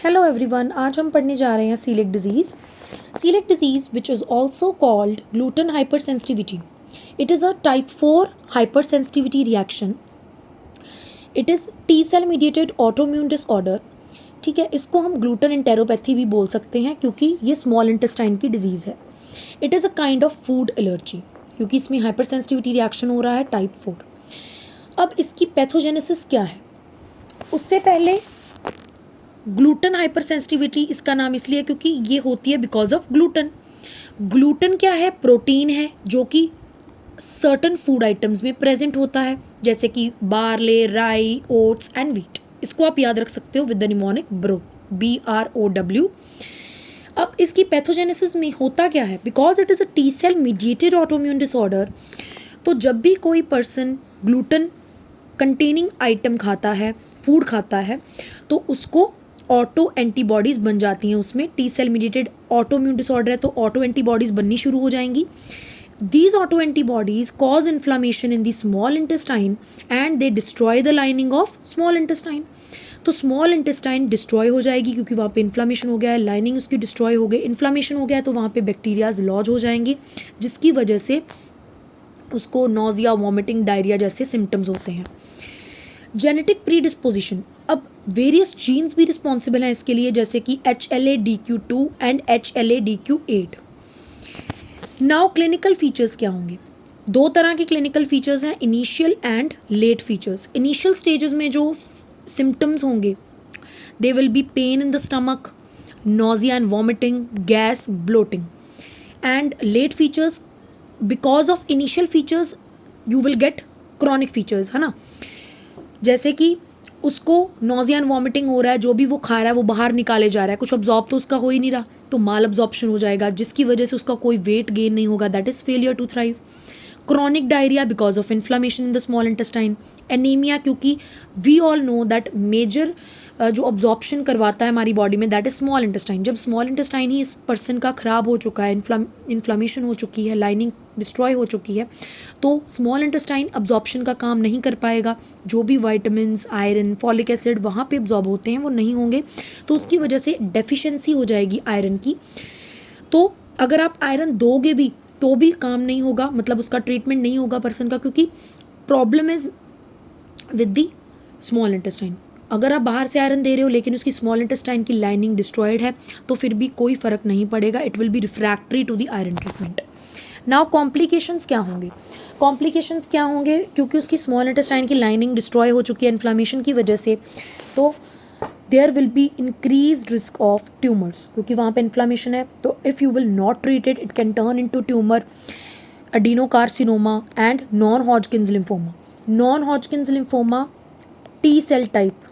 Hello everyone, आज हम पढ़ने जा रहे हैं celiac disease. Celiac disease which is also called gluten hypersensitivity. It is a type 4 hypersensitivity reaction. It is T cell mediated autoimmune disorder. ठीक है, इसको हम ग्लूटन एंटेरोपैथी भी बोल सकते हैं क्योंकि ये स्मॉल इंटेस्टाइन की डिजीज़ है। It is a kind of food allergy क्योंकि इसमें हाइपर सेंसिटिविटी रिएक्शन हो रहा है टाइप 4। अब इसकी पैथोजेनेसिस क्या है? उससे पहले ग्लूटन हाइपर सेंसिटिविटी इसका नाम इसलिए क्योंकि ये होती है बिकॉज ऑफ ग्लूटन। ग्लूटन क्या है? प्रोटीन है जो कि सर्टन फूड आइटम्स में प्रेजेंट होता है, जैसे कि बार्ले, राई, ओट्स एंड व्हीट। इसको आप याद रख सकते हो with the mnemonic bro, BROW। अब इसकी पैथोजेनेसिस में होता क्या है? Because it is a T cell mediated autoimmune disorder. तो जब भी कोई पर्सन ग्लूटन कंटेनिंग आइटम खाता है, फूड खाता है, तो उसको ऑटो एंटीबॉडीज़ बन जाती हैं। उसमें T cell mediated autoimmune disorder है तो ऑटो एंटीबॉडीज़ बननी शुरू हो जाएंगी। These autoantibodies cause inflammation in the small intestine and they destroy the lining of small intestine. तो स्मॉल इंटेस्टाइन डिस्ट्रॉय हो जाएगी क्योंकि वहाँ पे इन्फ्लामेशन हो गया है, लाइनिंग उसकी डिस्ट्रॉय हो गई, इन्फ्लामेशन हो गया है तो वहाँ पे बैक्टीरियाज लॉज हो जाएंगे, जिसकी वजह से उसको नोजिया, वॉमिटिंग, डायरिया जैसे सिम्टम्स होते हैं। जेनेटिक प्रीडिस्पोजिशन, अब वेरियस जीन्स भी रिस्पॉन्सिबल हैं इसके लिए, जैसे कि HLA-DQ2 and HLA-DQ8। Now clinical features क्या होंगे? दो तरह के क्लिनिकल फीचर्स हैं, initial and late features. Initial stages में जो सिम्टम्स होंगे, they will be pain in the stomach, nausea and vomiting, gas, bloating. And late features, because of initial features you will get chronic features, है ना। जैसे कि उसको nausea and vomiting हो रहा है, जो भी वो खा रहा है वो बाहर निकाले जा रहा है, कुछ ऑब्जॉर्ब तो उसका हो ही नहीं रहा, तो माल अब्जॉर्प्शन हो जाएगा, जिसकी वजह से उसका कोई वेट गेन नहीं होगा, that is failure to thrive. Chronic diarrhoea because of inflammation in the small intestine. Anaemia, क्योंकि we all know that major जो ऑब्जॉर्प्शन करवाता है हमारी बॉडी में, दैट इज स्मॉल इंटेस्टाइन। जब स्मॉल इंटेस्टाइन ही इस पर्सन का ख़राब हो चुका है, इन्फ्लामेशन हो चुकी है, लाइनिंग डिस्ट्रॉय हो चुकी है, तो स्मॉल इंटेस्टाइन अब्जॉर्प्शन का काम नहीं कर पाएगा। जो भी वाइटामिन, आयरन, फॉलिक एसिड वहाँ पे अब्जॉर्ब होते हैं वो नहीं होंगे, तो उसकी वजह से डेफिशिएंसी हो जाएगी आयरन की। तो अगर आप आयरन दोगे भी तो भी काम नहीं होगा, मतलब उसका ट्रीटमेंट नहीं होगा पर्सन का, क्योंकि problem is with the small intestine. अगर आप बाहर से आयरन दे रहे हो लेकिन उसकी स्मॉल इंटेस्टाइन की लाइनिंग डिस्ट्रॉयड है तो फिर भी कोई फ़र्क नहीं पड़ेगा, it will be refractory to the iron treatment. Now complications क्या होंगे? कॉम्प्लिकेशंस क्या होंगे? क्योंकि उसकी स्मॉल इंटेस्टाइन की लाइनिंग डिस्ट्रॉय हो चुकी है इन्फ्लामेशन की वजह से, तो there will be increase risk of tumours, क्योंकि वहाँ पे इन्फ्लामेशन है। तो if you will not treat it, it can turn into tumour, adenocarcinoma and non-Hodgkin's lymphoma. Non-Hodgkin's lymphoma T cell type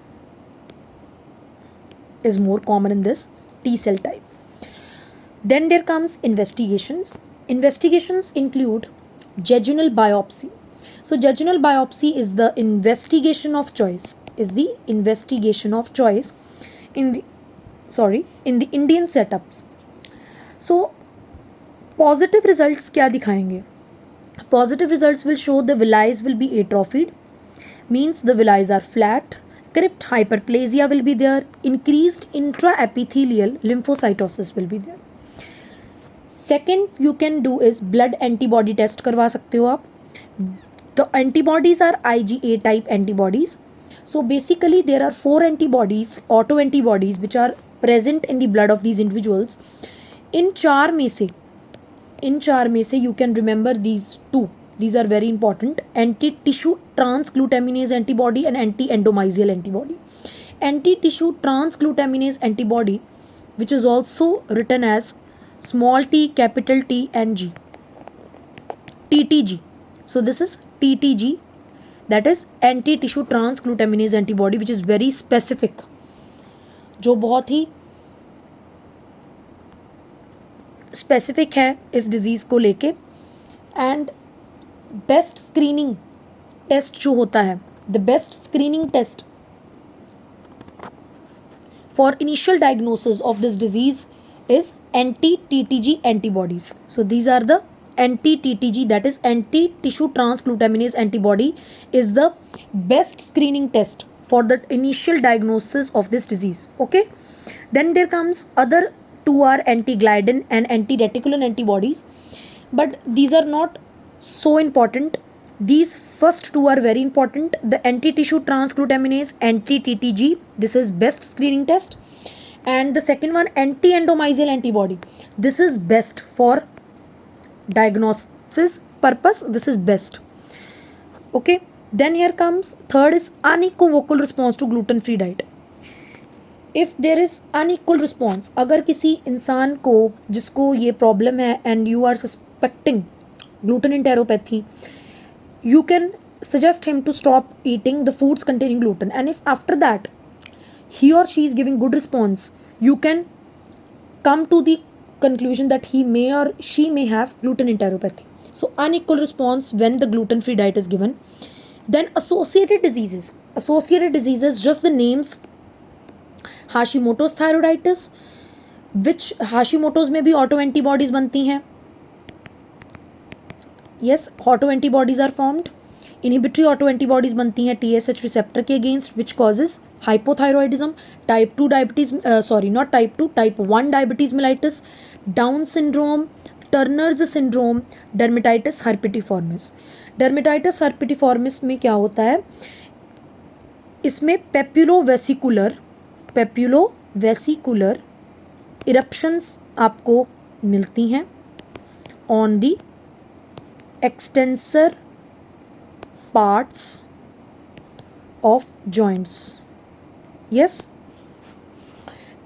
is more common in this T cell type. Then there comes investigations. Investigations include jejunal biopsy. So jejunal biopsy is the investigation of choice. Is the investigation of choice in the Indian setups. So positive results क्या दिखाएंगे? Positive results will show the villi will be atrophied, means the villi are flat, crypt hyperplasia will be there, increased intra epithelial lymphocytosis will be there. Second you can do is blood antibody test करवा सकते हो आप। The antibodies are IgA type antibodies. So basically there are 4 antibodies, auto antibodies which are present in the blood of these individuals. इन चार में से you can remember these two, these are very important: anti tissue transglutaminase antibody and anti endomysial antibody. Anti tissue transglutaminase antibody which is also written as small t, capital T and G, TTG. So this is TTG, that is anti tissue transglutaminase antibody which is very specific, जो बहुत ही specific है इस disease को लेके। And best screening test जो होता है, the best screening test for initial diagnosis of this disease is anti-TTG antibodies. So these are the anti-TTG, that is anti-tissue transglutaminase antibody, is the best screening test for the initial diagnosis of this disease. Okay. Then there comes other two are anti-gliadin and anti-reticulin antibodies, but these are not so important. These first two are very important. The anti-tissue transglutaminase, anti-TTG, this is best screening test. And the second one, anti-endomysial antibody. This is best for diagnosis purpose. This is best. Okay. Then here comes third is unequivocal response to gluten free diet. If there is unequal response, अगर किसी इंसान को जिसको ये problem है and you are suspecting gluten enteropathy, you can suggest him to stop eating the foods containing gluten, and if after that he or she is giving good response, you can come to the conclusion that he may or she may have gluten enteropathy. So unequal response when the gluten free diet is given. Then associated diseases, just the names, Hashimoto's thyroiditis, which Hashimoto's में भी auto antibodies बनती हैं. Yes, auto antibodies are formed. Inhibitory auto antibodies बनती हैं TSH receptor के against, which causes hypothyroidism, type 2 diabetes, not type 2, type 1 diabetes mellitus, Down syndrome, Turner's syndrome, dermatitis herpetiformis. Dermatitis herpetiformis में क्या होता है, इसमें पेप्यूलोवेसिकुलर इरप्शंस आपको मिलती हैं on the extensor parts of joints. Yes,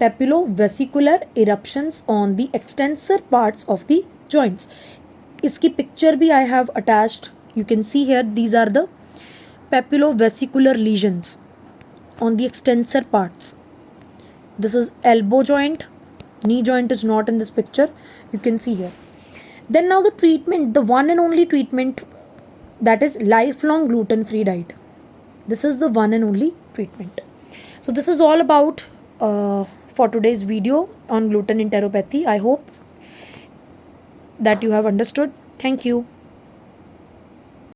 papulovesicular eruptions on the extensor parts of the joints. इसकी picture भी I have attached. You can see here, these are the papulovesicular lesions on the extensor parts. This is elbow joint, knee joint is not in this picture. You can see here. Then now the treatment, the one and only treatment, that is lifelong gluten-free diet. This is the one and only treatment. So this is all about for today's video on gluten enteropathy. I hope that you have understood. Thank you.